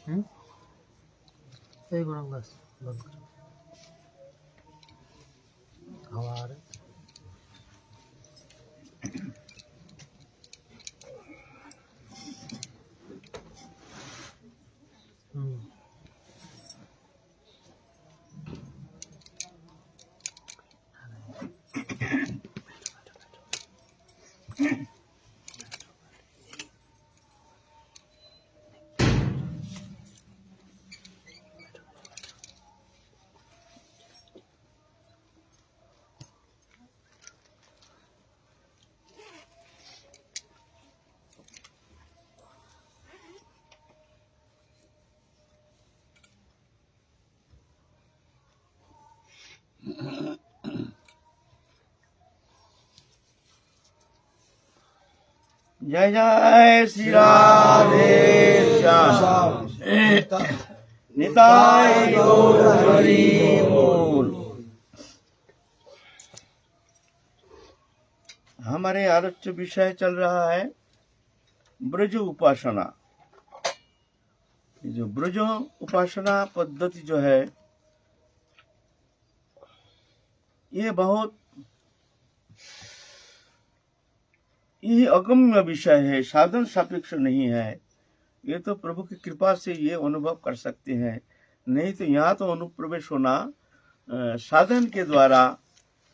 एक और बस बंद करो, हवा आ रही। जय जय श्री राधे श्याम निताय गौर हरि बोल। हमारे आलोच्य विषय चल रहा है ब्रज उपासना। जो ब्रज उपासना पद्धति जो है ये बहुत ये अगम्य विषय है, साधन सापेक्ष नहीं है। ये तो प्रभु की कृपा से ये अनुभव कर सकते हैं, नहीं तो यहाँ तो अनुप्रवेश होना साधन के द्वारा,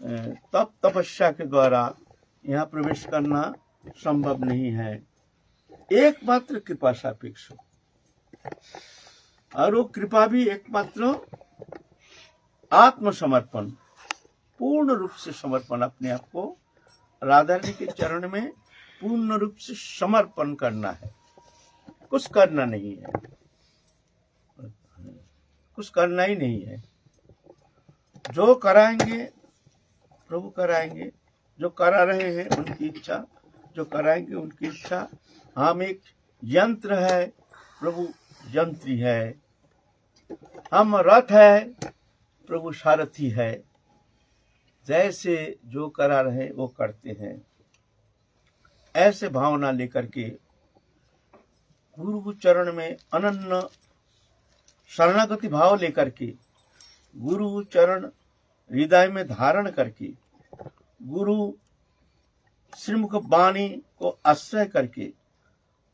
तप तपस्या के द्वारा यहाँ प्रवेश करना संभव नहीं है। एकमात्र कृपा सापेक्ष, और वो कृपा भी एकमात्र आत्मसमर्पण, पूर्ण रूप से समर्पण, अपने आप को राधा रानी के चरण में पूर्ण रूप से समर्पण करना है। कुछ करना नहीं है, कुछ करना ही नहीं है। जो कराएंगे प्रभु कराएंगे, जो करा रहे हैं उनकी इच्छा, जो कराएंगे उनकी इच्छा। हम एक यंत्र है, प्रभु यंत्री है। हम रथ है, प्रभु सारथी है। जैसे जो करा रहे वो करते हैं, ऐसे भावना लेकर के गुरु चरण में अनन्य शरणागति भाव लेकर के, गुरु चरण हृदय में धारण करके, गुरु श्रीमुख वाणी को आश्रय करके,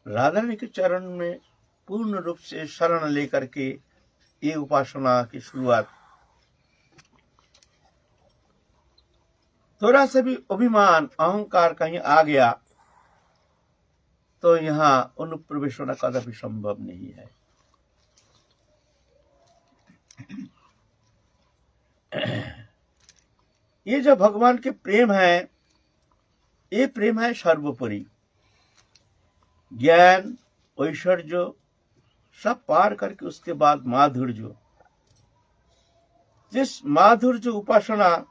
राधा रानी के चरण में पूर्ण रूप से शरण लेकर के ये उपासना की शुरुआत। थोड़ा सा भी अभिमान अहंकार कहीं आ गया तो यहाँ अनुप्रवेश होना कदापि संभव नहीं है। ये जो भगवान के प्रेम है, ये प्रेम है सर्वोपरि। ज्ञान ऐश्वर्य सब पार करके उसके बाद माधुर्य, जिस माधुर्य उपासना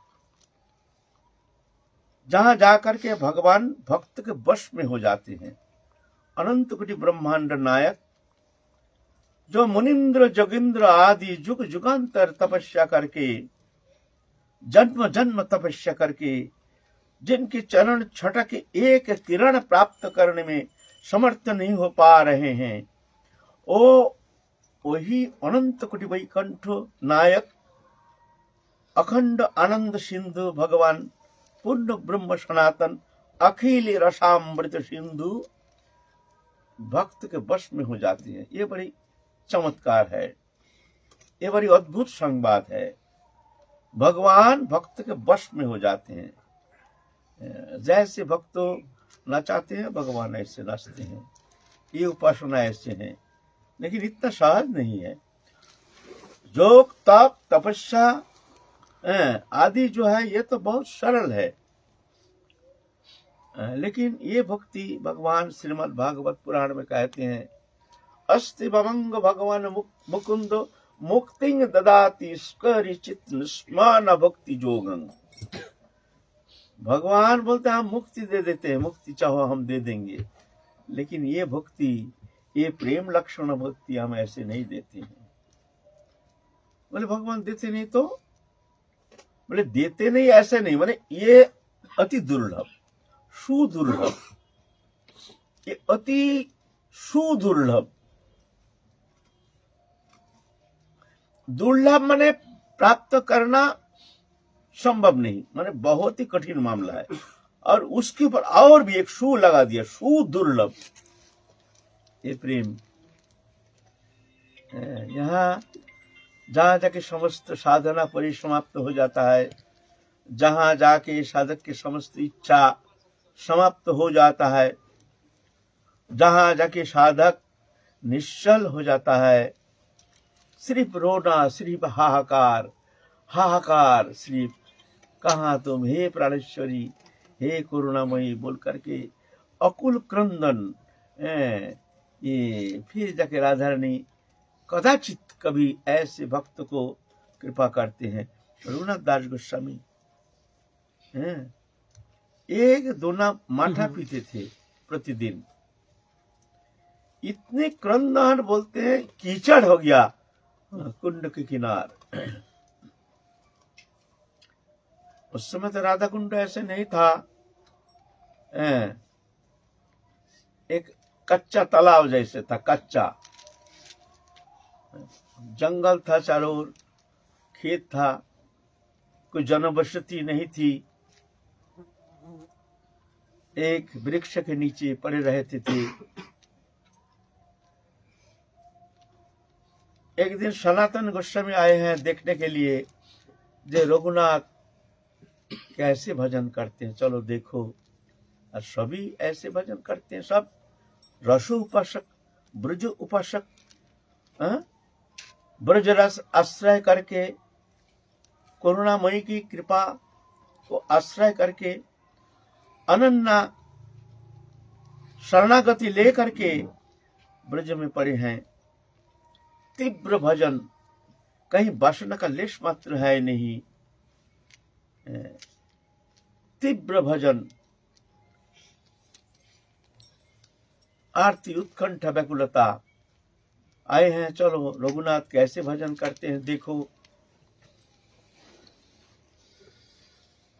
जहां जाकर के भगवान भक्त के वश में हो जाते हैं। अनंत कोटि ब्रह्मांड नायक, जो मुनिंद्र जोगिंद्र आदि जुग जुगांतर तपस्या करके, जन्म जन्म तपस्या करके, जिनके चरण छटा के एक किरण प्राप्त करने में समर्थ नहीं हो पा रहे हैं, ओ वही अनंत कोटि वैकुंठ नायक, अखंड आनंद सिंधु भगवान पूर्ण ब्रह्म सनातन अखिल रसामृत सिंधु भक्त के वश में हो जाती है। ये बड़ी चमत्कार है, ये बड़ी अद्भुत संवाद है। भगवान भक्त के वश में हो जाते हैं। जैसे भक्त नचाते हैं, भगवान ऐसे नाचते हैं। ये उपासना ऐसे है, लेकिन इतना सहज नहीं है। योग तप तपस्या आदि जो है ये तो बहुत सरल है, लेकिन ये भक्ति भगवान श्रीमद् भागवत पुराण में कहते हैं, अस्ति भवंग भगवान मुकुंद मुक्तिं ददाति स्करिचित स्मान भक्ति जोगं। भगवान बोलते हैं हम मुक्ति दे देते हैं, मुक्ति चाहो हम दे देंगे, लेकिन ये भक्ति, ये प्रेम लक्षण भक्ति हम ऐसे नहीं देते हैं। बोले भगवान देते नहीं तो? बोले देते नहीं ऐसे नहीं, बोले ये अति दुर्लभ, सुदुर्लभ, ये अति सुदुर्लभ दुर्लभ माने प्राप्त करना संभव नहीं, माने बहुत ही कठिन मामला है। और उसके ऊपर और भी एक सु लगा दिया, सु दुर्लभ। ये प्रेम यहाँ जहां जाके समस्त साधना परिसमाप्त हो जाता है, जहां जाके साधक की समस्त इच्छा समाप्त हो जाता है, जहां जाके साधक निश्चल हो जाता है, सिर्फ रोना, सिर्फ हाहाकार, हाहाकार, सिर्फ कहाँ तुम हे प्राणेश्वरी, हे करुणामयी बोल करके अकुल क्रंदन। ये फिर जाके राधा रानी कदाचित कभी ऐसे भक्त को कृपा करते हैं। रघुनाथ दास गोस्वामी एक दोना माठा पीते थे प्रतिदिन, इतने क्रंदन बोलते हैं कीचड़ हो गया कुंड के किनार। उस समय तो राधा कुंड ऐसे नहीं था, एक कच्चा तालाब जैसे था, कच्चा जंगल था, चारों ओर खेत था, कोई जनबसती नहीं थी। एक वृक्ष के नीचे पड़े रहते थे। एक दिन सनातन गोस्वामी आए हैं देखने के लिए, जो रघुनाथ कैसे भजन करते हैं, चलो देखो। और सभी ऐसे भजन करते हैं, सब रसो उपासक, ब्रज उपासक, ब्रज रस आश्रय करके, करुणामयी की कृपा को आश्रय करके, अनन्या शरणागति ले करके ब्रज में पड़े हैं। तीव्र भजन, कहीं वासना का लेश मात्र है नहीं। तीव्र भजन, आरती, उत्कंठा, व्याकुलता। आए हैं, चलो रघुनाथ कैसे भजन करते हैं देखो।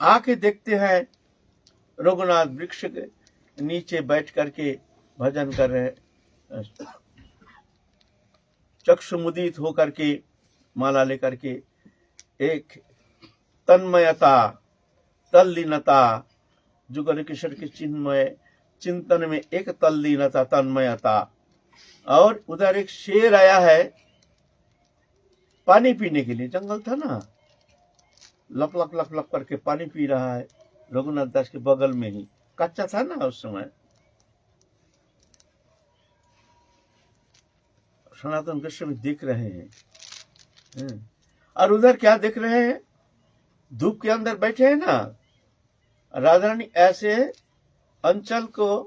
आके देखते हैं रघुनाथ वृक्ष के नीचे बैठ करके भजन कर रहे हैं, चक्षुमुदित होकर के माला लेकर के। एक तन्मयता, तल्लीनता, जुगल किशोर के चिन्मय चिंतन में एक तल्लीनता, तन्मयता। और उधर एक शेर आया है पानी पीने के लिए, जंगल था ना, लप लप लप लप करके पानी पी रहा है रघुनाथ दास के बगल में ही। कच्चा था ना उस समय। सनातन गोस्वामी देख रहे हैं, और उधर क्या देख रहे हैं, धूप के अंदर बैठे हैं ना, राधा रानी ऐसे अंचल को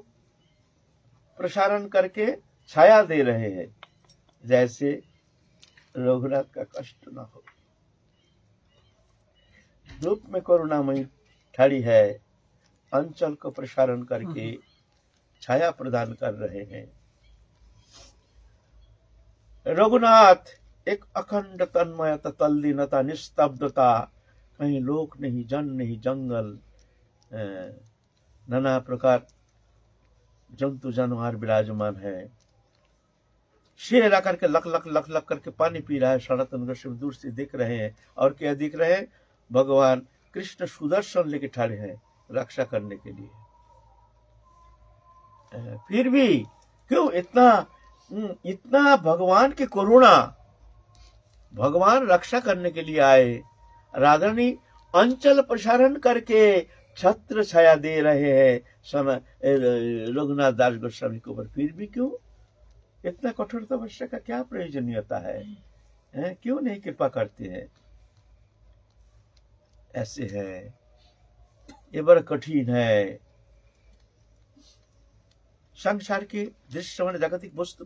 प्रसारण करके छाया दे रहे हैं, जैसे रघुनाथ का कष्ट न हो। धूप में करुणामयी खड़ी है, अंचल को प्रसारण करके छाया प्रदान कर रहे हैं। रघुनाथ एक अखंड तन्मयता, तल्लीनता, निस्तब्धता, कहीं लोक नहीं, जन नहीं, जंगल, नाना प्रकार जंतु जानवर विराजमान है। शेर आकर के लक लक लक लक करके पानी पी रहा है। सनातन गोस्वामी दूर से देख रहे हैं, और क्या दिख रहे हैं, भगवान कृष्ण सुदर्शन लेके खड़े हैं रक्षा करने के लिए। फिर भी क्यों इतना भगवान की करुणा, भगवान रक्षा करने के लिए आए, राधा रानी अंचल प्रसारण करके छत्र छाया दे रहे हैं रघुनाथ दास गोस्वामी के ऊपर। फिर भी क्यों इतना कठोर तपस्या का क्या प्रयोजनीयता है? क्यों नहीं कृपा करते हैं? ऐसे है, ये बड़ा कठिन है। संसार के दृश्य में जागतिक वस्तु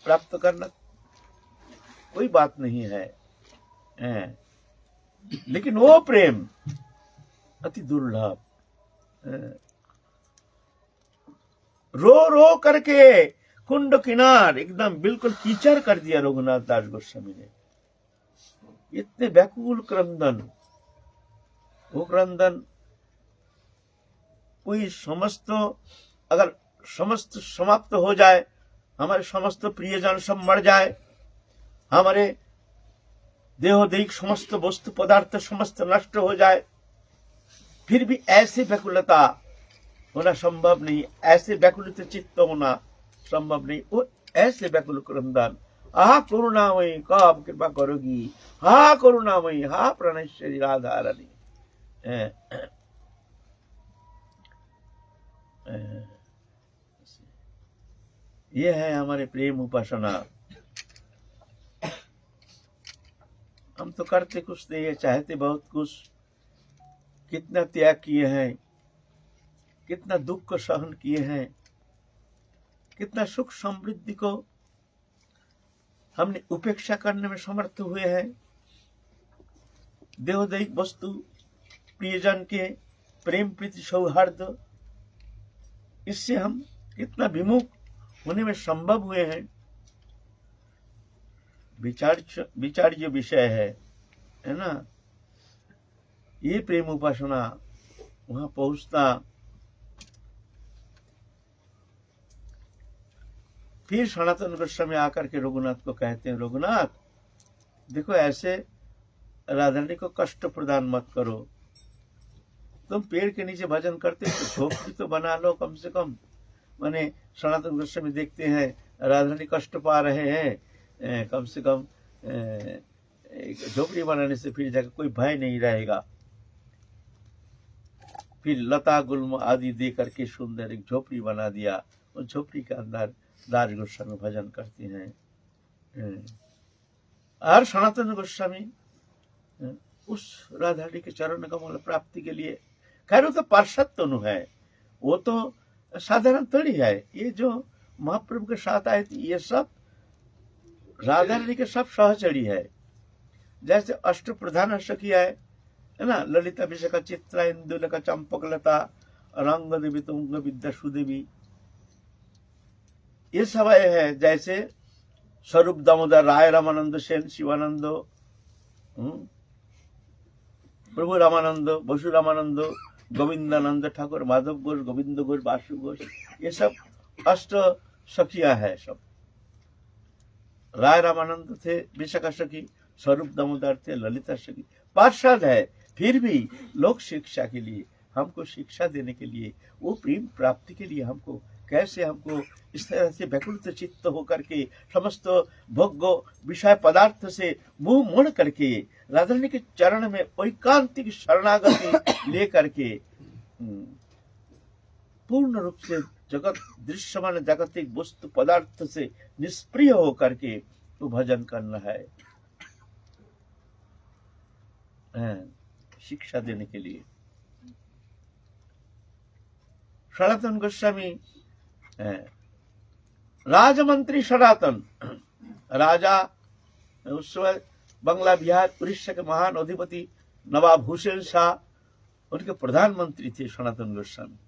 प्राप्त करना कोई बात नहीं है, लेकिन वो प्रेम अति दुर्लभ। रो रो करके कुंड किनार एकदम बिल्कुल कीचड़ कर दिया रघुनाथ दास गोस्वामी ने। इतने व्याकुल क्रंदन, वो क्रंदन कोई समस्त, अगर समस्त समाप्त हो जाए, हमारे समस्त प्रियजन सब मर जाए, हमारे देहोदैहिक समस्त वस्तु पदार्थ समस्त नष्ट हो जाए, फिर भी ऐसी व्याकुलता होना संभव नहीं, ऐसे व्याकुलित चित्त होना संभव नहीं। वो ऐसे व्याकुल क्रंदन, हा करुणामयी कब कृपा करोगी, हा करुणामयी, हा प्राणेश्वरी राधा रानी। ये है हमारे प्रेम उपासना। हम तो करते कुछ नहीं है, चाहते बहुत कुछ। कितना त्याग किए हैं, कितना दुख को सहन किए हैं, कितना सुख समृद्धि को हमने उपेक्षा करने में समर्थ हुए हैं। देहोदैहिक वस्तु, प्रियजन के प्रेम प्रीति सौहार्द, इससे हम कितना विमुख होने में संभव हुए हैं। विचार जो विषय है ना, ये प्रेम उपासना, वहां पहुंचना। फिर सनातन गोस्वामी आकर के रघुनाथ को कहते हैं, रघुनाथ देखो, ऐसे राधारानी को कष्ट प्रदान मत करो। तुम पेड़ के नीचे भजन करते तो झोपड़ी तो बना लो कम से कम। माने सनातन गोस्वामी देखते हैं राधारानी कष्ट पा रहे हैं, कम से कम झोपड़ी बनाने से फिर जाकर कोई भय नहीं रहेगा। फिर लता गुल्म आदि दे करके सुंदर एक झोपड़ी बना दिया। उस झोपड़ी के अंदर दास गोस्वामी भजन करते हैं। और सनातन गोस्वामी उस राधारानी के चरण कमल प्राप्ति के लिए, खैर वो तो पार्षद तनु है, वो तो साधारण थोड़ी है। ये जो महाप्रभु के साथ आए थे, ये सब राधारानी के सब सहचरी है। जैसे अष्ट प्रधान सखी है ना, ललिता विशाखा चित्रा इंदुलका चंपकलता रंग देवी तुंग विद्या सुदेवी, ये सब है। जैसे स्वरूप दामोदर, राय रामानंद, सेन शिवानंद, प्रभु रामानंद, बसु रामानंद, गोविंदानंद ठाकुर, माधव घोष, गोविंद घोष, वासु घोष, ये सब अष्ट सखियां है। सब राय रामानंद थे विशाखा सखी, स्वरूप दामोदर थे ललिता सखी, पार्षद है। फिर भी लोक शिक्षा के लिए, हमको शिक्षा देने के लिए, वो प्रेम प्राप्ति के लिए हमको कैसे, हमको इस तरह से व्याकुलित चित्त होकर के समस्त भोग्य विषय पदार्थ से मुंह मोड़ करके राधारानी के चरण में ऐकांतिक शरणागति लेकर के पूर्ण रूप से जगत दृश्यमान जागतिक वस्तु पदार्थ से निष्प्रिय होकर के तो भजन करना है, शिक्षा देने के लिए। सनातन गोस्वामी राजमंत्री सनातन, राजा उस समय बंगला बिहार उड़ीसा के महान अधिपति नवाब हुसैन शाह, उनके प्रधानमंत्री थे सनातन गोस्वामी।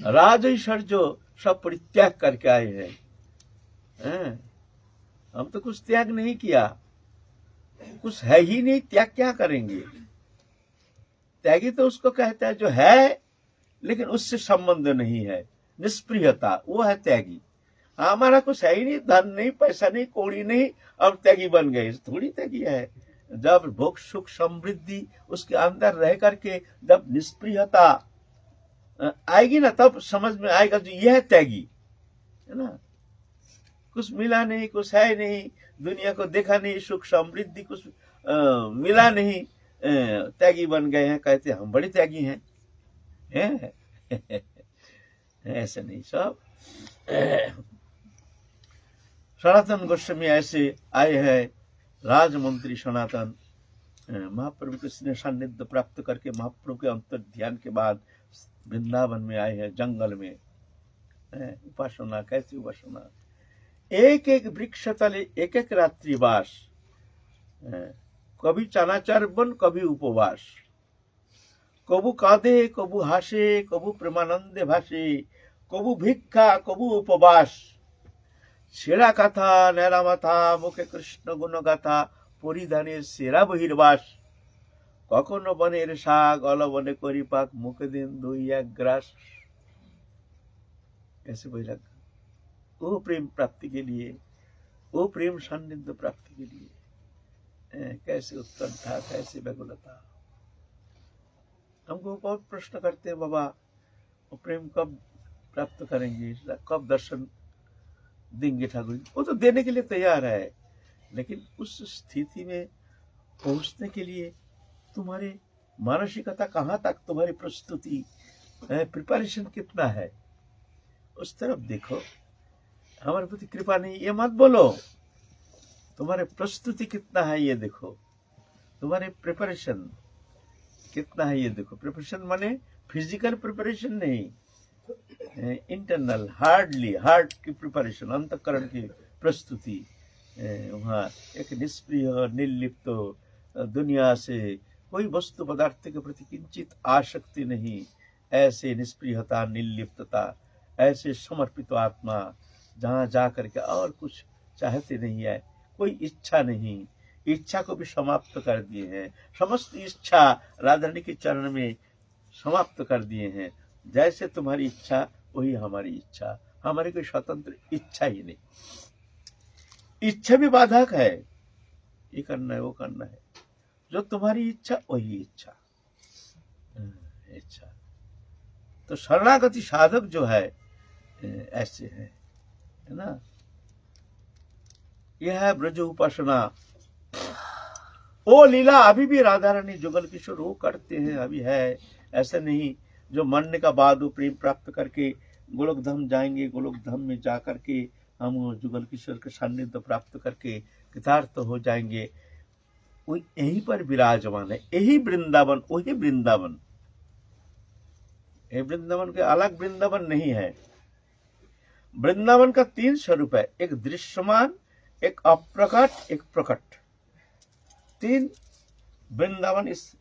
राजईश्वर जो सब परित्याग करके आए हैं, हम तो कुछ त्याग नहीं किया, कुछ है ही नहीं, त्याग क्या करेंगे। त्यागी तो उसको कहता है जो है लेकिन उससे संबंध नहीं है, निष्प्रियता, वो है त्यागी। हमारा कुछ है ही नहीं, धन नहीं, पैसा नहीं, कौड़ी नहीं, अब त्यागी बन गए, थोड़ी त्यागी है। जब भोग सुख समृद्धि उसके अंदर रह करके जब निष्प्रियता आएगी ना, तब समझ में आएगा जो यह त्यागी है ना। कुछ मिला नहीं, कुछ है नहीं, दुनिया को देखा नहीं, सुख समृद्धि कुछ मिला नहीं, त्यागी बन गए हैं, कहते हम बड़े त्यागी हैं। ऐसे नहीं। सब सनातन गोस्वामी ऐसे आए हैं, राजमंत्री सनातन, महाप्रभु के स्नेह सान्निध्य प्राप्त करके महाप्रभु के अंतर ध्यान के बाद वृंदावन में आए हैं, जंगल में। उपासना कैसी उपासना, एक एक वृक्ष तले एक एक रात्रिवास, कभी चानाचार बन, कभी उपवास, कबू कांदे कबू हासे, कबू प्रेमानंदे भासे, कबू भिक्षा कबू उपवास, ছেঁড়া কাঁথা ন্যাড়া মাথা, মুখে কৃষ্ণ গুণ গাথা, পরিধানের সেরা বহির্বাস, কখনো বনের শাক অলবনে করি পাক, মুখে দিন দুই এক গ্রাস। ऐसे वैराग्य, वो प्रेम प्राप्ति के लिए, वो प्रेम सान्निध्य प्राप्ति के लिए कैसे उत्कंठा, कैसे व्याकुलता। हमको बहुत प्रश्न करते हैं, बाबा वो प्रेम कब प्राप्त करेंगे, कब दर्शन देंगे ठाकुर जी। वो तो देने के लिए तैयार है, लेकिन उस स्थिति में पहुंचने के लिए तुम्हारी मानसिकता कहाँ तक, तुम्हारी प्रस्तुति, प्रिपरेशन कितना है, उस तरफ देखो। हमारे प्रति कृपा नहीं ये मत बोलो, तुम्हारे प्रस्तुति कितना है ये देखो, तुम्हारे प्रिपरेशन कितना है ये देखो। प्रिपरेशन माने फिजिकल प्रिपरेशन नहीं, इंटरनल हार्ट की प्रिपरेशन, अंतःकरण की प्रस्तुति। वहाँ एक निष्प्रिय निर्लिप्त, दुनिया से कोई वस्तु पदार्थ के प्रति किंचित आसक्ति नहीं, ऐसे निष्प्रियता, निर्लिप्तता, ऐसे समर्पित आत्मा, जहाँ जा करके और कुछ चाहते नहीं है, कोई इच्छा नहीं, इच्छा को भी समाप्त कर दिए हैं, समस्त इच्छा राधा रानी के चरण में समाप्त कर दिए हैं। जैसे तुम्हारी इच्छा वही हमारी इच्छा, हमारी कोई स्वतंत्र इच्छा ही नहीं। इच्छा भी बाधक है, ये करना है वो करना है, जो तुम्हारी इच्छा वही इच्छा। तो शरणागति साधक जो है ऐसे है ना। यह है ब्रज उपासना। वो लीला अभी भी राधा रानी जुगल किशोर वो करते हैं, अभी है, ऐसा नहीं जो मरने का बाद वो प्रेम प्राप्त करके गोलोक धाम जाएंगे, गोलोक धाम में जा करके हम जुगल किशोर के सान्निध्य प्राप्त करके कृतार्थ हो जाएंगे। वो यहीं पर विराजमान है, यही वृंदावन, वही वृंदावन। ये वृंदावन के अलग वृंदावन नहीं है। वृंदावन का 3 स्वरूप है, एक दृश्यमान, एक अप्रकट, एक प्रकट। 3 वृंदावन। इस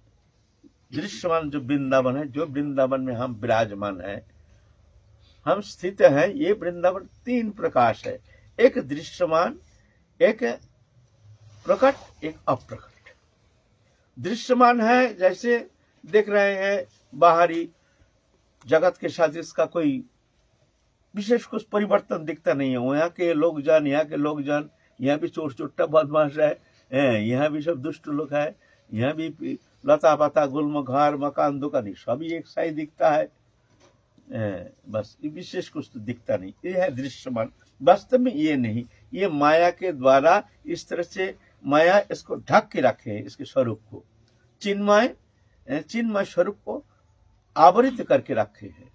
दृश्यमान जो वृंदावन है, जो वृंदावन में हम विराजमान है, हम स्थित हैं, ये वृंदावन 3 प्रकाश है, एक दृश्यमान, एक प्रकट, एक अप्रकट। दृश्यमान है जैसे देख रहे हैं, बाहरी जगत के साथ इसका कोई विशेष कुछ परिवर्तन दिखता नहीं है। यहाँ के लोकजन, यहाँ के लोकजन, यहाँ भी चोर चुट्टा बदमाश है, यहाँ भी सब दुष्ट लोग है, यहाँ भी लता पता गुल्म घर मकान दुकान सभी एक सा ही दिखता है। बस ये विशेष कुछ तो दिखता नहीं, ये है दृश्यमान। वास्तव में ये नहीं, ये माया के द्वारा इस तरह से माया इसको ढक के रखे है, इसके स्वरूप को, चिन्मय स्वरूप को आवरित करके रखे हैं।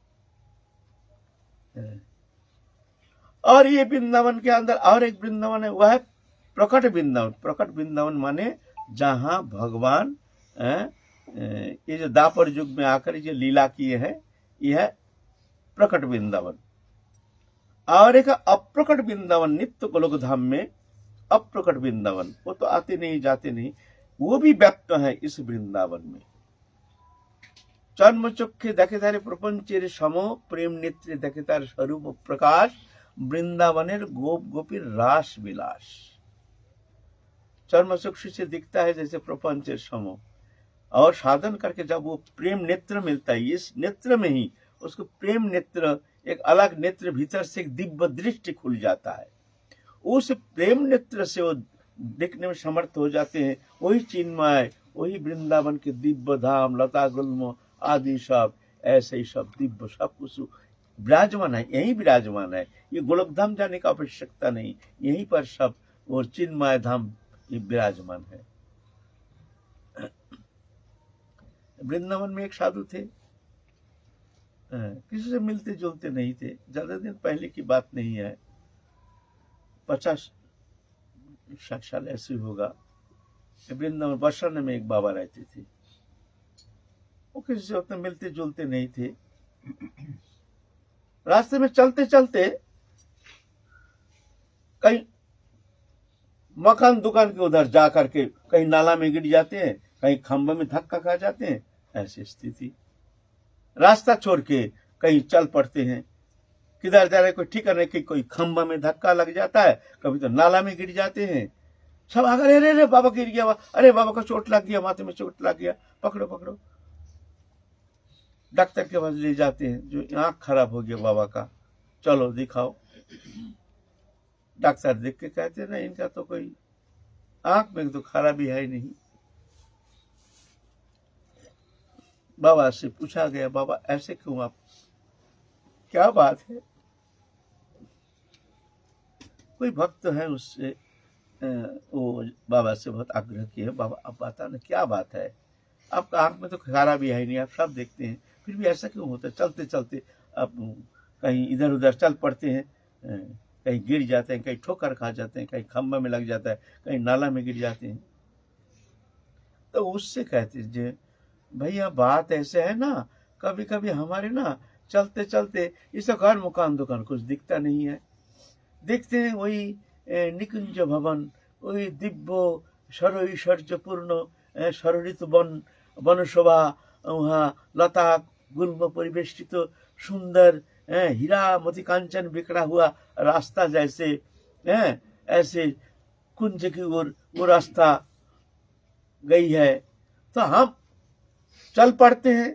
और ये वृंदावन के अंदर और एक वृंदावन है, वह है प्रकट वृंदावन। प्रकट वृंदावन माने जहां भगवान ये जो दापर युग में आकर जो लीला किए हैं, यह है प्रकट वृंदावन। और एक अप्रकट वृंदावन, नित्य गोलोक धाम में अप्रकट वृंदावन, वो तो आते नहीं जाते नहीं, वो भी व्याप्त है इस वृंदावन में। चर्मचक्षे देखे तारे प्रपंचेर सम, प्रेम नेत्रे देखे तार स्वरूप प्रकाश, वृंदावनेर गोप गोपीर रास विलास। चर्मचक्षु से दिखता है जैसे प्रपंचेर सम, और साधन करके जब वो प्रेम नेत्र मिलता है, इस नेत्र में ही उसको प्रेम नेत्र, एक अलग नेत्र भीतर से एक दिव्य दृष्टि खुल जाता है। उस प्रेम नेत्र से वो देखने में समर्थ हो जाते हैं। वही चिन्मय, वही वृंदावन के दिव्य धाम, लता गुल्म आदि सब, ऐसे ही सब दिव्य सब कुछ विराजमान है, यही विराजमान है। ये गोलोक धाम जाने का आवश्यकता नहीं, यहीं पर सब वो चिन्मय धाम ये विराजमान है। वृंदावन में एक साधु थे, किसी से मिलते जुलते नहीं थे, ज्यादा दिन पहले की बात नहीं है, 50-60 साल ऐसे होगा। वृंदावन बरसाने में एक बाबा रहते थे, वो किसी से उतना मिलते जुलते नहीं थे। रास्ते में चलते चलते कहीं मकान दुकान के उधर जा करके कहीं नाला में गिर जाते हैं, कहीं खंभे में धक्का खा जाते हैं, ऐसी स्थिति। रास्ता छोड़ के कहीं चल पड़ते हैं, किधर जा रहे कोई ठिकाना नहीं, कि कोई खंभा में धक्का लग जाता है, कभी तो नाला में गिर जाते हैं। सब अगर अरे बाबा गिर गया, अरे बाबा को चोट लग गया, माथे में चोट लग गया, पकड़ो पकड़ो, डॉक्टर के पास ले जाते हैं। जो आंख खराब हो गया बाबा का, चलो दिखाओ। डॉक्टर देख के कहते ना इनका तो कोई आंख में तो खराबी है ही नहीं। बाबा से पूछा गया, बाबा ऐसे क्यों, आप क्या बात है? कोई भक्त है, उससे वो बाबा से बहुत आग्रह किया, बाबा आप बता ना क्या बात है, आपका आंख में तो खराबी है ही नहीं, आप सब देखते हैं, फिर भी ऐसा क्यों होता है? चलते चलते आप कहीं इधर उधर चल पड़ते हैं, कहीं गिर जाते हैं, कहीं ठोकर खा जाते हैं, कहीं खंभा में लग जाता है, कहीं नाला में गिर जाते हैं। तो उससे कहते जे भैया बात ऐसे है ना, कभी कभी हमारे ना चलते चलते इस घर मकान दुकान कुछ दिखता नहीं है, देखते हैं वही निकुंज भवन, वही दिव्य सर्वैश्वर्यपूर्ण सरित वन वनशोभा, वहाँ लता गुल्म परिवेष्टित सुंदर हीरा मोती कांचन बिखरा हुआ रास्ता जैसे ऐसे कुंज की ओर वो रास्ता गई है, तो हम चल पड़ते हैं।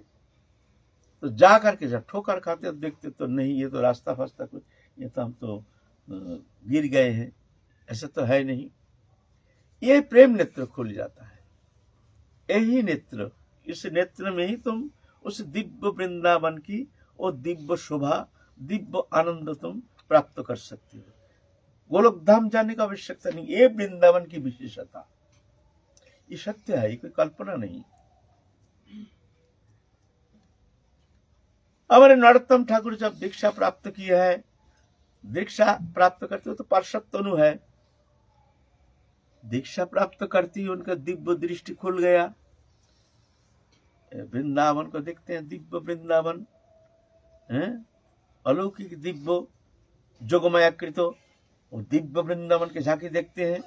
तो जा करके जब ठोकर खाते तो देखते तो नहीं, ये तो रास्ता फास्ता कुछ, ये तो हम तो गिर गए हैं, ऐसा तो है नहीं। ये प्रेम नेत्र खुल जाता है, यही नेत्र, इस नेत्र में ही तुम उस दिव्य वृंदावन की वो दिव्य शोभा, दिव्य आनंद तुम प्राप्त कर सकते हो। गोलोक धाम जाने का आवश्यकता नहीं, ये वृंदावन की विशेषता, ये सत्य है, ये कोई कल्पना नहीं। हमारे नरोत्तम ठाकुर जब दीक्षा प्राप्त की है, दीक्षा प्राप्त करते हो तो पार्षद तनु है, दीक्षा प्राप्त करती है उनका दिव्य दृष्टि खुल गया, वृंदावन को देखते हैं, दिव्य वृंदावन है, अलौकिक दिव्य जोगमायाकृत वो दिव्य वृंदावन के झांकी देखते हैं।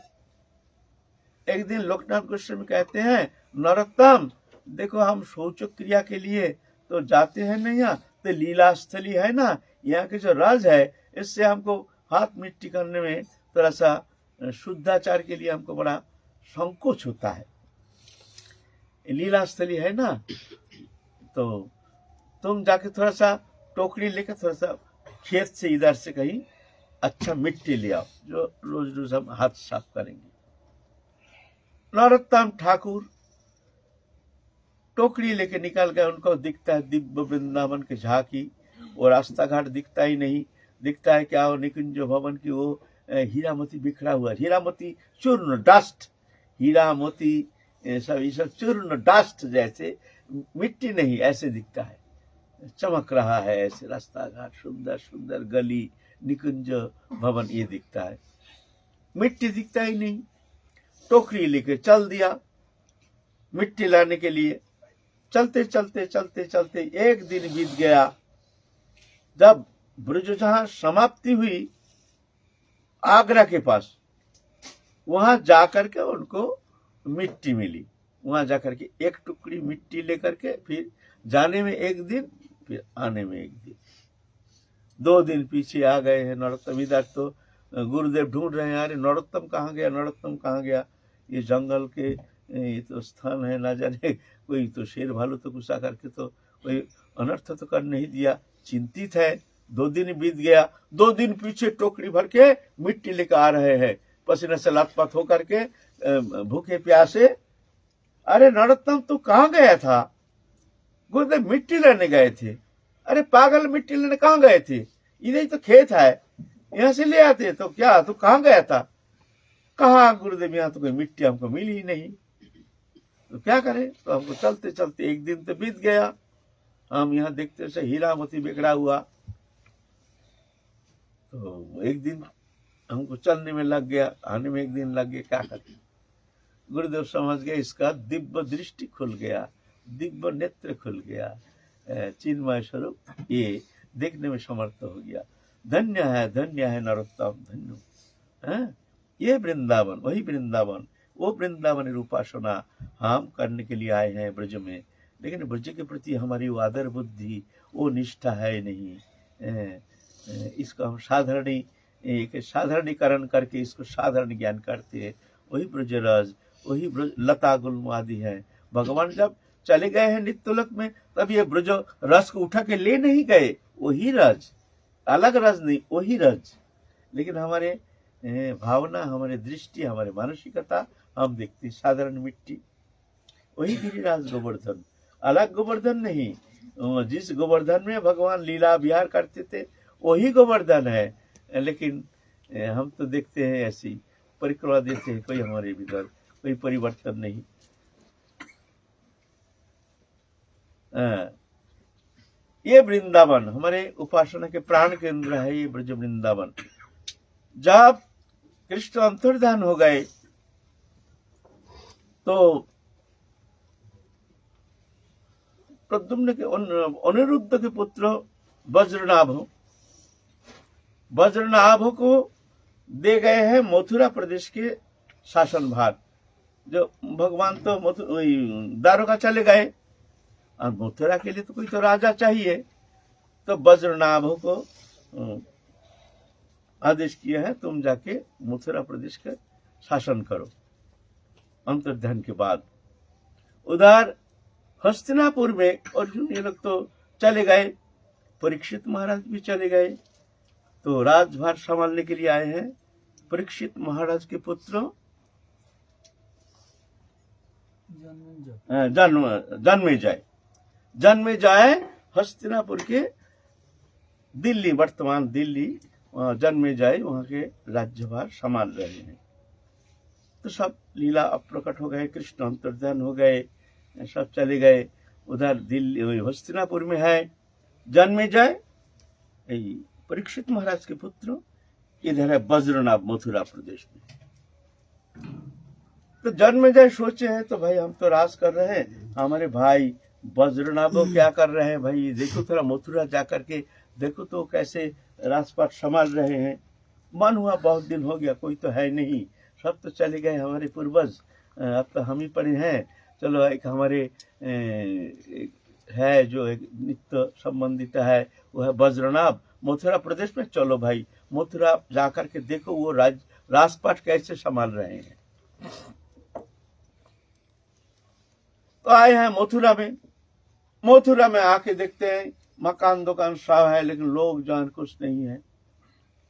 एक दिन लोकनाथ गोस्वामी कहते हैं, नरोत्तम देखो हम शौच क्रिया के लिए तो जाते हैं ना, यहाँ तो लीला स्थली है ना, यहाँ के जो राज है इससे हमको हाथ मिट्टी करने में थोड़ा सा शुद्धाचार के लिए हमको बड़ा संकोच होता है। लीला स्थली है ना, तो तुम जाके थोड़ा सा टोकरी लेकर थोड़ा सा खेत से इधर से कहीं अच्छा मिट्टी ले आओ, जो रोज रोज हम हाथ साफ करेंगे। नरोत्तम ठाकुर टोकरी लेके निकल गए, उनको दिखता है दिव्य वृंदावन के झांकी, वो रास्ता घाट दिखता ही नहीं, दिखता है क्या वो निकुंज भवन की वो हीरा मोती बिखरा हुआ, हीरा मोती चूर्ण डस्ट, हीरा मोती सब चूर्ण डस्ट जैसे, मिट्टी नहीं, ऐसे दिखता है, चमक रहा है ऐसे रास्ता घाट, सुंदर सुंदर गली, निकुंज भवन ये दिखता है, मिट्टी दिखता ही नहीं। टोकरी लेके चल दिया मिट्टी लाने के लिए, चलते चलते चलते चलते एक दिन बीत गया। जब ब्रज जहां समाप्ति हुई आगरा के पास, वहां जाकर के उनको मिट्टी मिली, वहां जाकर के एक टुकड़ी मिट्टी लेकर के फिर जाने में एक दिन, फिर आने में एक दिन, 2 दिन पीछे आ गए हैं नरोत्तम। इधर तो गुरुदेव ढूंढ रहे हैं, अरे नरोत्तम कहाँ गया, नरोत्तम कहाँ गया, ये जंगल के ये तो स्थान है, ना जाने कोई तो शेर भालू तो गुस्सा करके तो कोई अनर्थ तो कर नहीं दिया, चिंतित है। 2 दिन बीत गया, 2 दिन पीछे टोकरी भर के मिट्टी लेकर आ रहे हैं, पसीने से लथपथ होकर के भूखे प्यासे। अरे नरोत्तम तू कहाँ गया था? गुरुदेव मिट्टी लेने गए थे। अरे पागल, मिट्टी लेने कहाँ गए थे? इधर ही तो खेत है, यहाँ से ले आते। तो क्या तू कहाँ गया था? कहा गुरुदेव यहाँ तो कोई मिट्टी हमको मिली ही नहीं, तो क्या करें? तो हमको चलते चलते एक दिन तो बीत गया, हम यहाँ देखते से हीरा मोती बिखरा हुआ, तो एक दिन हमको चलने में लग गया, आने में एक दिन लग गया, क्या करें? गुरुदेव समझ गए इसका दिव्य दृष्टि खुल गया, दिव्य नेत्र खुल गया, चिन्मय स्वरूप ये देखने में समर्थ हो गया। धन्य है नरोत्तम, धन्य है ये वृंदावन, वही वृंदावन, वो वृंदावन उपासना हम करने के लिए आए हैं ब्रज में, लेकिन ब्रज के प्रति हमारी वो आदर बुद्धि, वो निष्ठा है नहीं। इसको हम साधारणीकरण करके इसको साधारण ज्ञान करते हैं। वही ब्रज रज, वही ब्रज लता गुल्म आदि है। भगवान जब चले गए हैं नित्यलोक में, तब ये ब्रज रस को उठा के ले नहीं गए, वही रज, अलग रज नहीं, वही रज। लेकिन हमारे भावना, हमारी दृष्टि, हमारी मानसिकता, हम देखते साधारण मिट्टी। वही गिरिराज गोवर्धन, अलग गोवर्धन नहीं। जिस गोवर्धन में भगवान लीला विहार करते थे वही गोवर्धन है, लेकिन हम तो देखते हैं ऐसी परिक्रमा देते हैं, कोई हमारे भीतर कोई परिवर्तन नहीं। ये वृंदावन हमारे उपासना के प्राण केंद्र है, ये ब्रज वृंदावन। जब कृष्ण अंतर्धान हो गए तो प्रद्युम्न के अनिरुद्ध के पुत्र वज्रनाभ को दे गए हैं मथुरा प्रदेश के शासन भार। जो भगवान तो द्वारका चले गए और मथुरा के लिए तो कोई तो राजा चाहिए, तो वज्रनाभ को आदेश किया है तुम जाके मथुरा प्रदेश का शासन करो। अंतर्धान के बाद उधर हस्तिनापुर में अर्जुन ये लोग तो चले गए, परीक्षित महाराज भी चले गए, तो राजभार संभालने के लिए आए हैं परीक्षित महाराज के पुत्र जन्मेजय हस्तिनापुर के दिल्ली, वर्तमान दिल्ली, जन्मेजय वहां के राज्यभार संभाल रहे हैं। तो सब लीला अप्रकट हो गए, कृष्ण अंतर्धान हो गए, सब चले गए। उधर दिल्ली हस्तिनापुर में है जन्मेजय परीक्षित महाराज के पुत्र, इधर है वज्रनाभ मथुरा प्रदेश में। तो जन्मेजय सोचे हैं तो भाई हम तो राज कर रहे हैं, हमारे भाई वज्रनाभ क्या कर रहे हैं, भाई देखो थोड़ा मथुरा जाकर के देखो तो कैसे राजपाट संभाल रहे हैं। मन हुआ बहुत दिन हो गया, कोई तो है नहीं, सब तो चले गए हमारे पूर्वज, अब तो हम ही पड़े हैं। चलो एक हमारे है जो एक नित्य संबंधित है वो है वज्रनाभ मथुरा प्रदेश में, चलो भाई मथुरा जाकर के देखो वो राजपाट कैसे संभाल रहे हैं। तो आए हैं मथुरा में आके देखते हैं मकान दुकान सब है, लेकिन लोग जान कुछ नहीं है,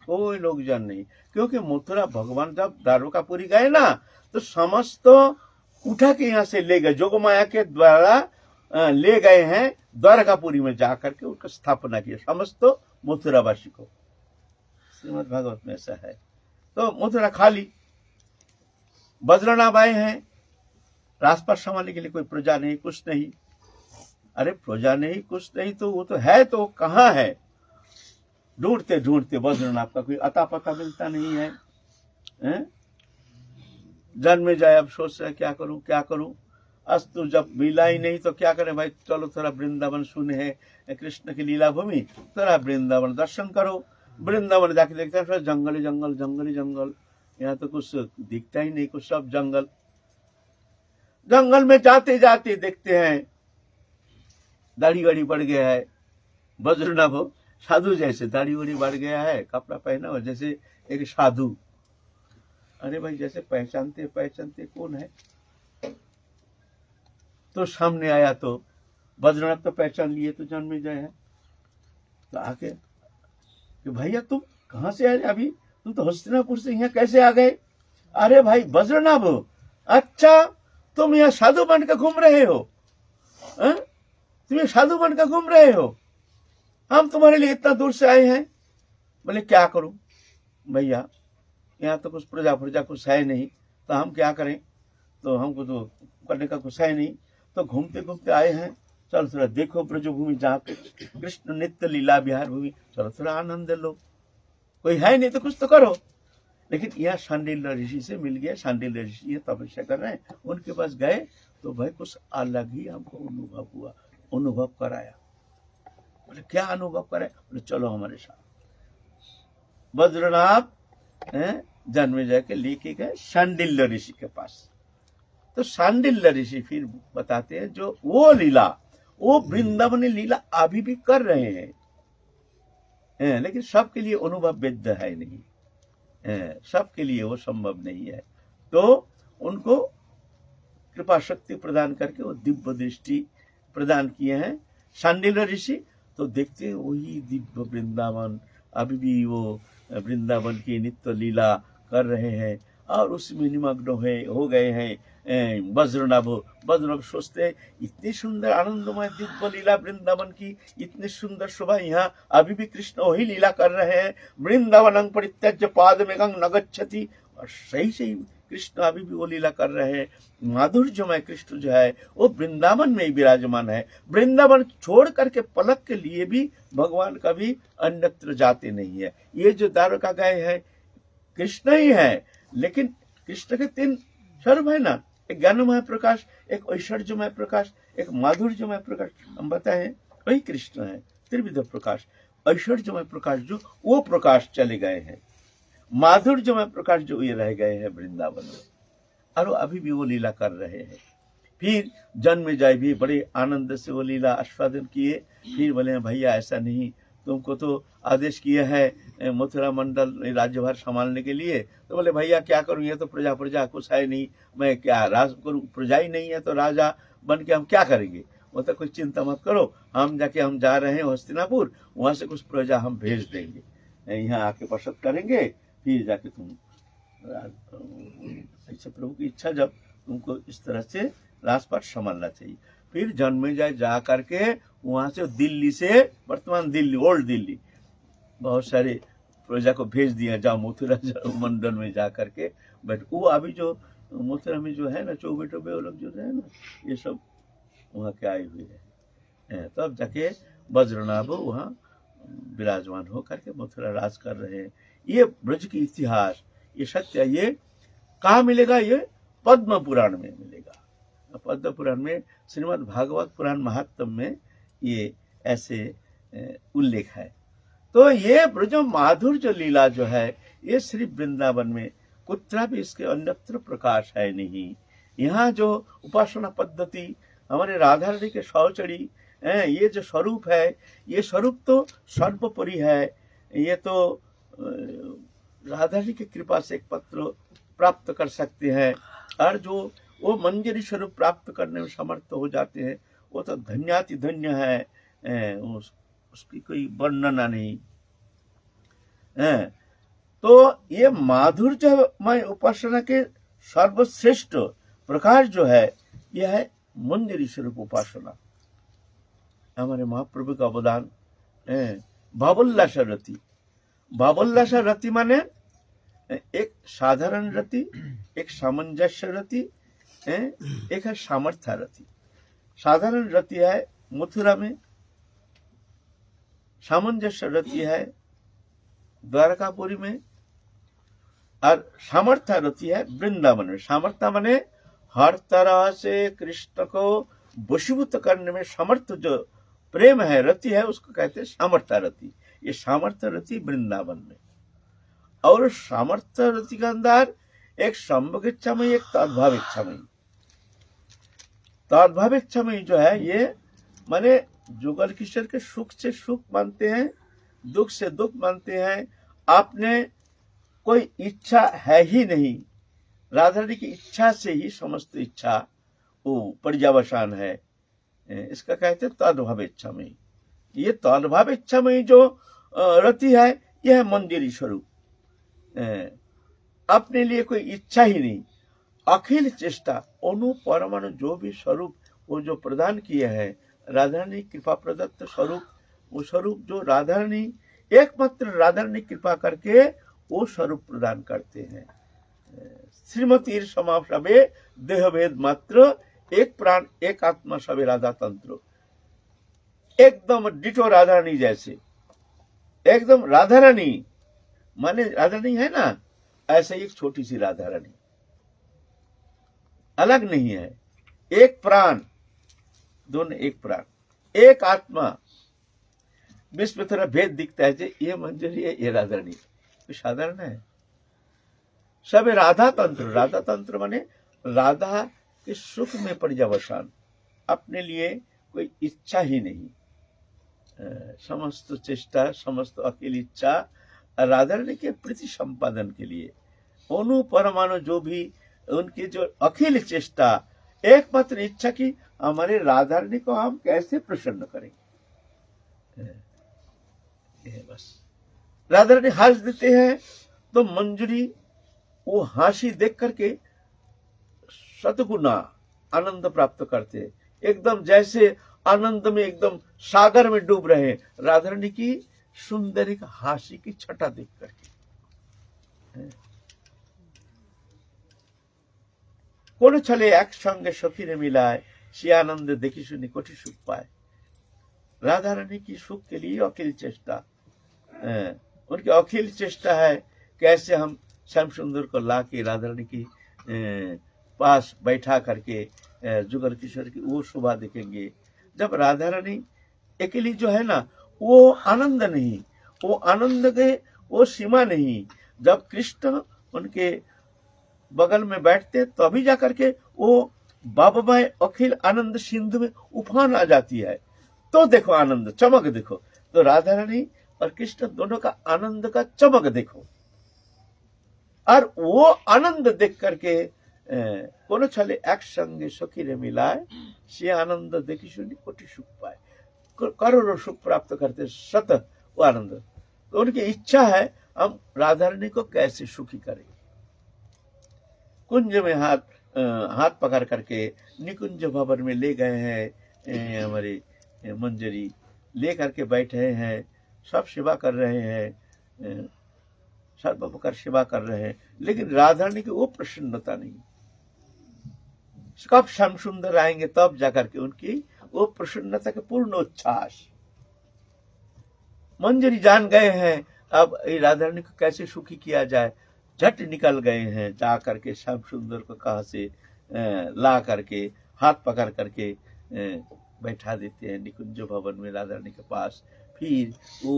कोई लोग जान नहीं। क्योंकि मथुरा भगवान जब द्वारकापुरी गए ना तो समस्त उठा के यहाँ से ले गए, जोगमाया के द्वारा ले गए हैं द्वारकापुरी में जाकर के उनका स्थापना किया समस्त मथुरावासी को। श्रीमद् भागवत में ऐसा है। तो मथुरा खाली, वज्रनाभ आए हैं, राजपाट संभालने के लिए कोई प्रजा नहीं, कुछ नहीं। अरे प्रजा नहीं कुछ नहीं तो वो तो है, तो कहाँ है? ढूंढते ढूंढते वज्रनाभ का कोई अता पता मिलता नहीं है। जन्मेजय अब सोच रहे क्या करूं। अस्तु जब मिला ही नहीं तो क्या करें भाई, चलो थोड़ा वृंदावन सुने है कृष्ण की लीला भूमि, थोड़ा वृंदावन दर्शन करो। वृंदावन जाके देखते हैं जंगल ही जंगल, यहाँ तो कुछ दिखता ही नहीं, कुछ सब जंगल में जाते जाते देखते हैं दाढ़ी वाड़ी बढ़ गया है। वज्रनाभ साधु जैसे दाढ़ी वाड़ी बढ़ गया है, कपड़ा पहना हुआ जैसे एक साधु। अरे भाई जैसे पहचानते कौन है? तो सामने आया तो वज्रनाभ तो पहचान लिए, तो जन्मेजय है। तो आके कि भैया तुम कहाँ से आए? अभी तुम तो हस्तिनापुर से यहाँ कैसे आ गए? अरे भाई वज्रनाभ, अच्छा तुम यहाँ साधु बनकर घूम रहे हो? तुम साधु बनकर घूम रहे हो? हम तुम्हारे लिए इतना दूर से आए हैं। बोले क्या करूं भैया, यहाँ तो कुछ प्रजा कुछ है नहीं, तो हम क्या करें? तो हमको तो करने का कुछ है नहीं, तो घूमते घूमते आए हैं, चलो थोड़ा देखो ब्रजभूमि जहाँ पे कृष्ण नित्य लीला विहार भूमि, चलो थोड़ा आनंद लो। कोई है नहीं तो कुछ तो करो। लेकिन यहाँ शांडिल्य ऋषि से मिल गया, शांडिल्य ऋषि ये तपस्या कर रहे हैं, उनके पास गए तो भाई कुछ अलग ही हमको अनुभव कराया। बोले क्या अनुभव कराया? बोले चलो हमारे साथ। वज्रनाभ जन्मेजय के लेके गए शांडिल्य ऋषि के पास। तो शांडिल्य ऋषि फिर बताते हैं जो वो लीला, वो वृंदावनी लीला अभी भी कर रहे हैं, लेकिन सबके लिए अनुभव वेद्य है नहीं, सबके लिए वो संभव नहीं है। तो उनको कृपा शक्ति प्रदान करके वो दिव्य दृष्टि प्रदान किए हैं शांडिल्य ऋषि। तो देखते हैं वही दिव्य वृंदावन, अभी भी वो वृंदावन की नित्य लीला कर रहे हैं और उसमें निमग्न हो गए हैं। वज्रनाभ सोचते हैं इतनी सुंदर आनंदमय दिव्य लीला वृंदावन की, इतनी सुंदर शोभा, यहाँ अभी भी कृष्ण वही लीला कर रहे हैं। वृंदावनं परित्यज्य पादमेकं न गच्छति, और सही सही कृष्ण अभी भी वो लीला कर रहे हैं। माधुर्यमय कृष्ण जो है वो वृंदावन में ही विराजमान है। वृंदावन छोड़ करके पलक के लिए भी भगवान कभी अन्यत्र जाते नहीं है। ये जो द्वारका गए हैं कृष्ण ही है, लेकिन कृष्ण के 3 स्वरूप है ना, एक ज्ञानमय प्रकाश, एक ऐश्वर्यमय प्रकाश, एक माधुर्यमय प्रकाश। हम बताएं वही कृष्ण है, त्रिविध प्रकाश। ऐश्वर्यमय प्रकाश जो वो प्रकाश चले गए हैं, माधुर्यमय प्रकाश जो ये रह गए हैं वृंदावन में, और अभी भी वो लीला कर रहे हैं। फिर जन्मेजय भी बड़े आनंद से वो लीला आस्वादन किए। फिर बोले भैया ऐसा नहीं, तुमको तो आदेश किया है मथुरा मंडल राज्यभार संभालने के लिए। तो बोले भैया क्या करूं, ये तो प्रजा कुछ है नहीं, मैं क्या राज करूं, प्रजा ही नहीं है तो राजा बन के हम क्या करेंगे। वो तो कुछ चिंता मत करो, हम जा रहे हैं हस्तिनापुर, वहां से कुछ प्रजा हम भेज देंगे, यहाँ आके बसत करेंगे, फिर जाके तुम ऐसे प्रभु की इच्छा, जब तुमको इस तरह से राजपाट संभालना चाहिए। फिर जन्मेजय जा करके वहां से दिल्ली से, वर्तमान दिल्ली ओल्ड दिल्ली, बहुत सारे प्रजा को भेज दिया, जाओ मथुरा मंडल में जा करके बैठ। वो अभी जो मथुरा में जो है ना चौबे टोबे वो लोग जो है ना, ये सब वहाँ के आए हुए हैं। तब जाके वज्रनाभ वहाँ विराजमान हो करके मथुरा राज कर रहे हैं। ये ब्रज की इतिहास, ये सत्य, ये कहाँ मिलेगा, ये पद्म पुराण में मिलेगा। पद्म पुराण में, श्रीमद् भागवत पुराण महात्म में ये ऐसे उल्लेख है। तो ये ब्रज माधुर्य लीला जो है ये श्री वृंदावन में कुत्रा भी इसके अन्यत्र प्रकाश है नहीं। यहाँ जो उपासना पद्धति हमारे राधा रानी के सौचड़ी, ये जो स्वरूप है, ये स्वरूप तो सर्वोपरि है। ये तो राधा जी की कृपा से एक पत्र प्राप्त कर सकते हैं, और जो वो मंजरी स्वरूप प्राप्त करने में समर्थ हो जाते हैं वो तो धन्याति धन्य है, उसकी कोई वर्णना नहीं है। तो ये माधुर्यमय उपासना के सर्वश्रेष्ठ प्रकार जो है यह है मंजरी स्वरूप उपासना। हमारे महाप्रभु का अवदान भावोल्लास रति। भावोल्लास रति माने एक साधारण रति, एक सामंजस्य रति, एक है सामर्थ्य रति। साधारण रति है मथुरा में, सामंजस्य रति है द्वारकापुरी में, और सामर्थ्य रति है वृंदावन में। सामर्थ्य माने हर तरह से कृष्ण को वशीभूत करने में समर्थ जो प्रेम है, रति है, उसको कहते हैं सामर्थ्य रति। ये सामर्थ्य रति वृंदावन में। और सामर्थ्य रति के अंदर एक संभोग इच्छामयी, एक तद्भाव इच्छामयी। तद्भाव इच्छामयी जो है ये माने जुगल किशोर के सुख से सुख मानते हैं, दुख से दुख मानते हैं। आपने कोई इच्छा है ही नहीं, राधा रानी की इच्छा से ही समस्त इच्छा वो पर्यावसान है, इसका कहते हैं तद्भाव इच्छामयी। ये तद्भाव इच्छामयी जो रति है यह है मंजरी स्वरूप। अपने लिए कोई इच्छा ही नहीं, अखिल चेष्टा, अणु परमाणु जो भी स्वरूप वो जो प्रदान किए हैं राधा रानी कृपा प्रदत्त स्वरूप, वो स्वरूप जो राधा रानी एकमात्र राधा रानी कृपा करके वो स्वरूप प्रदान करते हैं। श्रीमती समा सबे देह भेद मात्र, एक प्राण एक आत्मा सबे राधा तंत्र। एकदम डिटो राधा रानी जैसे, एकदम राधा रानी माने राधा रानी है ना, ऐसे एक छोटी सी राधा रानी, अलग नहीं है। एक प्राण, दोनों एक प्राण, एक आत्मा। विश्व में थोड़ा भेद दिखता है जे ये मंजरी है, ये राधा रानी, तो साधारण है। सब राधा तंत्र। राधा तंत्र माने राधा के सुख में पर्यावसान, अपने लिए कोई इच्छा ही नहीं, समस्त चेष्टा, समस्त अखिल इच्छा राधा रानी के प्रति संपादन के लिए। अणु परमाणु जो भी उनकी जो अखिल चेष्टा, एकमात्र इच्छा की हमारे राधा रानी को हम कैसे प्रसन्न करेंगे, बस। राधा रानी हंस देते हैं तो मंजरी वो हंसी देख करके शतगुना आनंद प्राप्त करते हैं, एकदम जैसे आनंद में एकदम सागर में डूब रहे हैं, राधा रानी की सुंदर एक हासी की छटा देख करके। কোন ছলে একসঙ্গে সখীরে मिलाए, সে आनंद देखी सुनी कोटि सुख पाए। राधा रानी की सुख के लिए अखिल चेष्टा, उनकी अखिल चेष्टा है कैसे हम श्याम सुंदर को ला के राधा रानी की पास बैठा करके जुगल किशोर की वो शोभा देखेंगे। जब राधा रानी अकेली जो है ना, वो आनंद नहीं, वो आनंद के वो सीमा नहीं। जब कृष्ण उनके बगल में बैठते तभी जाकर के वो बाबामय अखिल आनंद सिंधु में उफान आ जाती है। तो देखो आनंद चमक देखो, तो राधा रानी और कृष्ण दोनों का आनंद का चमक देखो। और वो आनंद देख करके কোন ছলে একসঙ্গে সখীরে मिलाए, সে आनंद देखी सुनी कोटि सुख पाए। करोड़ों सुख प्राप्त करते सत वो आनंद। तो उनकी इच्छा है हम राधा रानी को कैसे सुखी करें। कुंज में हाथ पकड़ करके निकुंज भवन में ले गए हैं, हमारे मंजरी ले करके बैठे हैं, सब सेवा कर रहे हैं, सर्व प्रकार सेवा कर रहे हैं, लेकिन राधा रानी की वो प्रसन्नता नहीं। कब श्याम सुंदर आएंगे तब जाकर के उनकी वो प्रसन्नता के पूर्ण उच्छ्वास। मंजरी जान गए हैं अब राधा रानी को कैसे सुखी किया जाए, झट निकल गए हैं, जा करके श्याम सुंदर को कहा से ला करके हाथ पकड़ करके बैठा देते हैं निकुंज भवन में राधा रानी के पास। फिर वो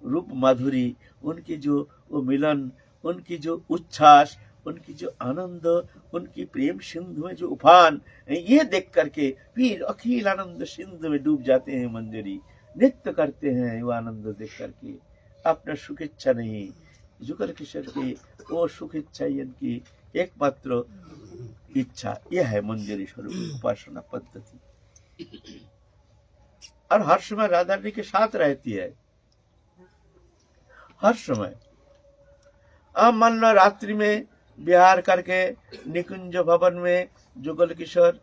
रूप माधुरी, उनकी जो वो मिलन, उनकी जो उच्छ्वास, उनकी जो आनंद, उनकी प्रेम सिंधु में जो उफान, ये देख करके फिर अखिल आनंद सिंधु में डूब जाते हैं। मंजरी नृत्य करते हैं वो आनंद देख करके। अपना सुख इच्छा नहीं, जुगल किशोर की वो सुख इच्छा इनकी एकमात्र इच्छा, यह है मंजरी स्वरूप उपासना पद्धति। और हर समय राधा रानी के साथ रहती है, हर समय। अब मान लो रात्रि में विहार करके निकुंज भवन में जुगल किशोर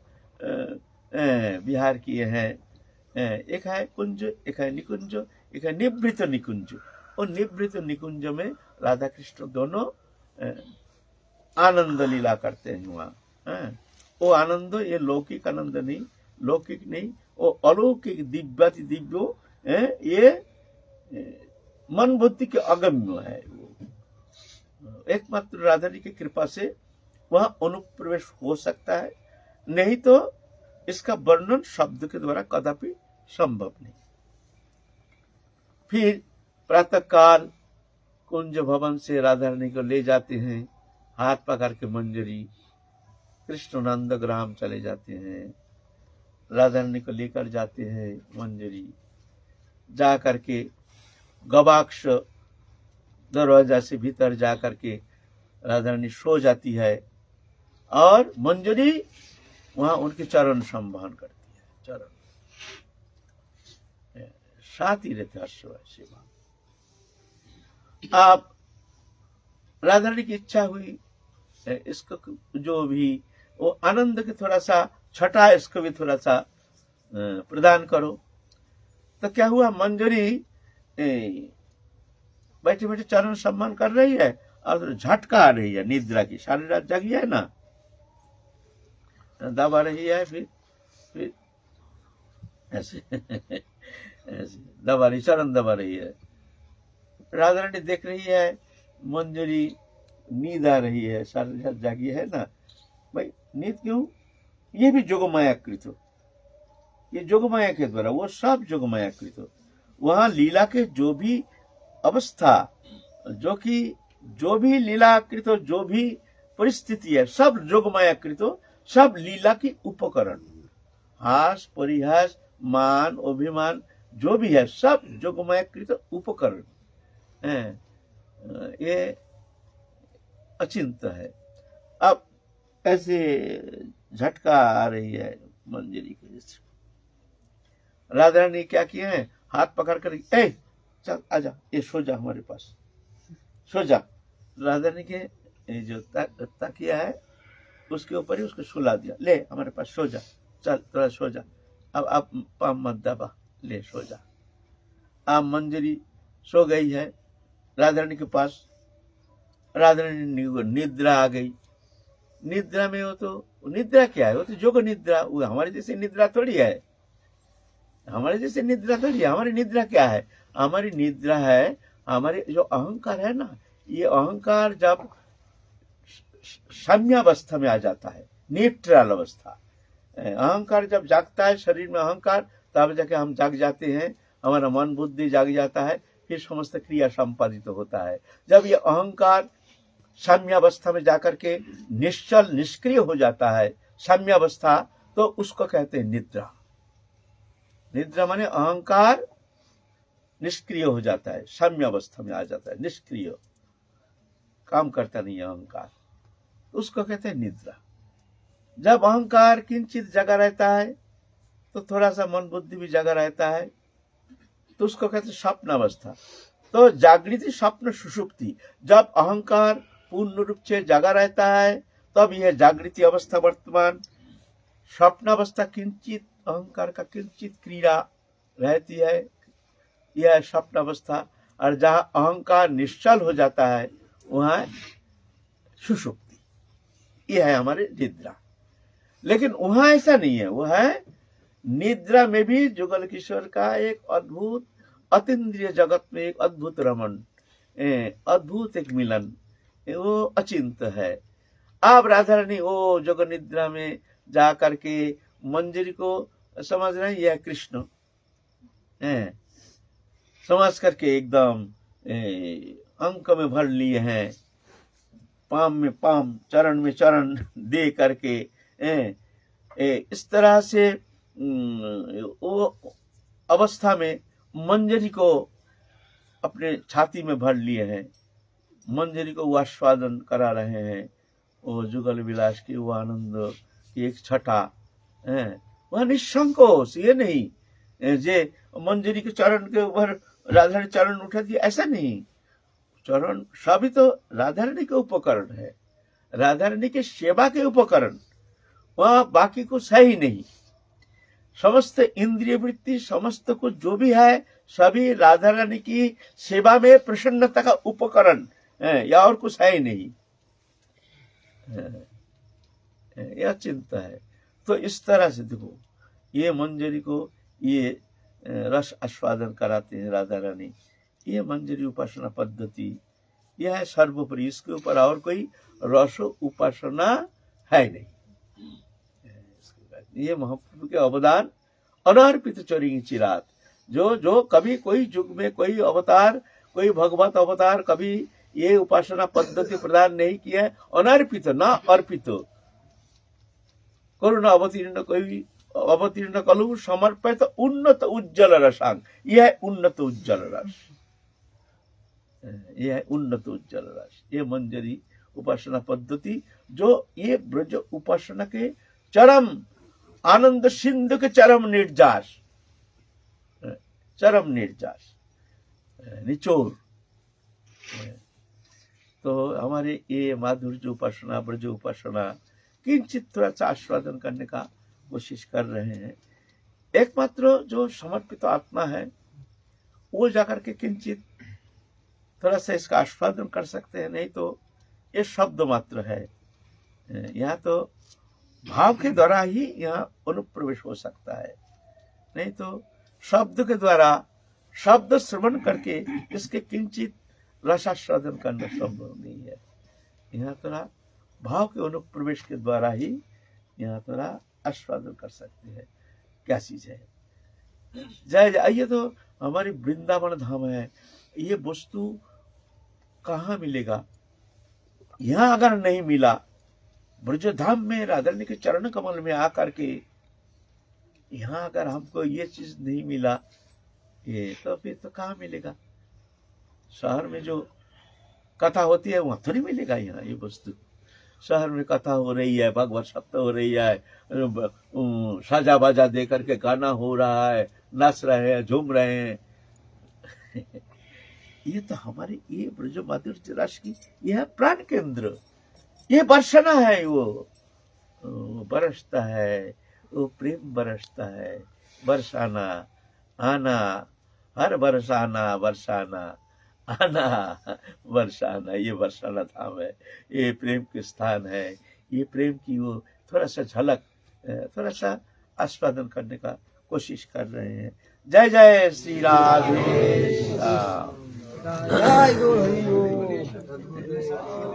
विहार किए हैं। एक है कुंज, एक है निकुंज, एक है निवृत्त निकुंज। और निवृत्त निकुंज में राधा कृष्ण दोनों आनंद लीला करते हैं वहाँ। वो आनंद ये लौकिक आनंद नहीं, लौकिक नहीं, वो अलौकिक दिव्याति दिव्यो, ये मन बुद्धि के अगम्य है। एकमात्र राधा जी की कृपा से वह अनुप्रवेश हो सकता है, नहीं तो इसका वर्णन शब्द के द्वारा कदापि संभव नहीं। फिर प्रातः काल कुंज भवन से राधा रानी को ले जाते हैं, हाथ पकड़ के मंजरी कृष्ण नंद ग्राम चले जाते हैं। राधा रानी को लेकर जाते हैं मंजरी, जा करके गवाक्ष दरवाजा से भीतर जा करके राधा रानी सो जाती है और मंजरी वहां उनके चरण संभान करती है। चरण साथ ही रहते हर सेवा। आप राधा रानी की इच्छा हुई इसको जो भी वो आनंद के थोड़ा सा छठा, इसको भी थोड़ा सा प्रदान करो। तो क्या हुआ, मंजरी बैठे बैठे चरण सम्मान कर रही है और झटका आ रही है निद्रा की, सारी रात जागी है ना, दबा रही है, फिर ऐसे ऐसे दबा रही, चरण दबा रही है। राधा रानी देख रही है मंजरी नींद आ रही है, सारी रात जागी है ना। भाई नींद क्यों, ये भी जोगमाया कृत हो, ये जोगमाया के द्वारा, वो सब जोगमाया कृत हो। वहां लीला के जो भी अवस्था, जो भी लीलाकृत, जो भी परिस्थिति है, सब जोगमायाकृत, सब लीला की उपकरण। हास परिहास मान अभिमान जो भी है सब जोगमायाकृत उपकरण है, ये अचिंत है। अब ऐसे झटका आ रही है मंजरी के जैसे। राधा रानी क्या किए हैं, हाथ पकड़ कर चल आजा, ये सो जा हमारे पास, सो जा। राधा रानी के ये जो तकिया है उसके ऊपर ही उसको सुला दिया, ले हमारे पास सो जा, चल थोड़ा सो जा, अब पाँव मत दबा, ले सो जा। अब मंजरी सो गई है राधा रानी के पास। राधा रानी को निद्रा आ गई। निद्रा में वो तो निद्रा क्या है, वो तो जोग निद्रा, वो हमारे जैसे निद्रा थोड़ी है, हमारे जैसे निद्रा थोड़ी है। हमारी निद्रा क्या है, हमारी निद्रा है हमारे जो अहंकार है ना, ये अहंकार जब साम्यावस्था में आ जाता है, न्यूट्रल अवस्था, अहंकार जब जागता है शरीर में अहंकार, तब जाके हम जाग जाते हैं, हमारा मन बुद्धि जाग जाता है, फिर समस्त क्रिया संपादित होता है। जब ये अहंकार साम्यावस्था में जाकर के निश्चल निष्क्रिय हो जाता है, साम्यावस्था, तो उसको कहते हैं निद्रा। निद्रा माने अहंकार निष्क्रिय हो जाता है, साम्यावस्था में आ जाता है, निष्क्रिय, काम करता नहीं है अहंकार, उसको कहते हैं निद्रा। जब अहंकार किंचित जगा रहता है तो थोड़ा सा मन बुद्धि भी जगा रहता है, तो उसको कहते हैं स्वप्नावस्था। तो जागृति स्वप्न सुषुप्ति, जब अहंकार पूर्ण रूप से जगा रहता है तब यह जागृति अवस्था वर्तमान, स्वप्नावस्था किंचित अहंकार का किंचित क्रिया रहती है, यह स्वप्नावस्था। और जहां अहंकार निश्चल हो जाता है वहां सुषुप्ति, यह है हमारे निद्रा। लेकिन वहां ऐसा नहीं है, वह है निद्रा में भी जुगल किशोर का एक अद्भुत अतीन्द्रिय जगत में एक अद्भुत रमन, अद्भुत एक मिलन, वो अचिंत है। अब राधा रानी वो जोग निद्रा में जा करके मंजरी को समझ रहे हैं, यह कृष्ण है, समझ करके एकदम अंक में भर लिए हैं, पाम में पाम, चरण में चरण दे करके इस तरह से वो अवस्था में मंजरी को अपने छाती में भर लिए हैं, मंजरी को वो आस्वादन करा रहे हैं, वो जुगल विलास की वो आनंद की एक छटा है, वह निसंकोच, ये नहीं जे मंजरी के चरण के ऊपर राधा रानी चरण उठा दिया, ऐसा नहीं। चरण सभी तो राधा रानी के उपकरण है, राधा रानी के सेवा के उपकरण, वह बाकी कुछ है ही नहीं। समस्त इंद्रिय वृत्ति, समस्त कुछ जो भी है, सभी राधा रानी की सेवा में प्रसन्नता का उपकरण है, या और कुछ है ही नहीं, यह चिंता है। तो इस तरह से देखो, ये मंजरी को ये रस आस्वादन कराते हैं राधा रानी, ये मंजरी उपासना पद्धति, यह है सर्वोपरि, इसके ऊपर और कोई रस उपासना है नहीं। ये महाप्रभु के अवदान अनार्पित चोरी चिरात, जो कभी कोई युग में कोई अवतार, कोई भगवत अवतार कभी ये उपासना पद्धति प्रदान नहीं किया है, अनार्पित ना अर्पित, करुणा अवतीर्ण कोई अवतीर्ण कलु समर्पित उन्नत उज्जवल रसांग, यह है उन्नत उज्जवल रस, यह है उन्नत उज्जवल रस, ये मंजरी उपासना पद्धति, जो ये ब्रज उपासना के चरम आनंद सिंधु के चरम निर्जास, चरम निर्जास, निचोर। तो हमारे ये माधुर्य उपासना, ब्रज उपासना किंचित थोड़ा सा आस्वादन करने का कोशिश कर रहे हैं। एकमात्र जो समर्पित आत्मा है वो जाकर के किंचित थोड़ा सा इसका आस्वादन कर सकते हैं, नहीं तो ये शब्द मात्र है। यहाँ तो भाव के द्वारा ही यहाँ अनुप्रवेश हो सकता है, नहीं तो शब्द के द्वारा, शब्द श्रवण करके इसके किंचित रसास्वादन करना संभव नहीं है। यहाँ थोड़ा भाव के अनुप्रवेश के द्वारा ही यहाँ थोड़ा आस्वादन कर सकते हैं क्या चीज है। जय जय। ये तो हमारी वृंदावन धाम है, ये वस्तु कहाँ मिलेगा? यहाँ अगर नहीं मिला, ब्रज धाम में राधा रानी के चरण कमल में आकर के यहाँ अगर हमको ये चीज नहीं मिला, ये तो फिर तो कहाँ मिलेगा? शहर में जो कथा होती है वहां थोड़ी मिलेगा यहाँ ये वस्तु। शहर में कथा हो रही है, भगवत सप्ताह हो रही है, साजा बाजा दे करके गाना हो रहा है, नाच रहे हैं, झूम रहे हैं। ये तो हमारे ये ब्रज माधुर्य रस की यह है प्राण केंद्र, ये बरसना है, वो बरसता है, वो प्रेम बरसता है। बरसाना आना, हर बरसाना बरसाना आना बरसाना, ये बरसाना धाम है, ये प्रेम के स्थान है। ये प्रेम की वो थोड़ा सा झलक, थोड़ा सा आस्वादन करने का कोशिश कर रहे हैं। जय जय श्री राधे श्याम। जय गुरु हरि बोल।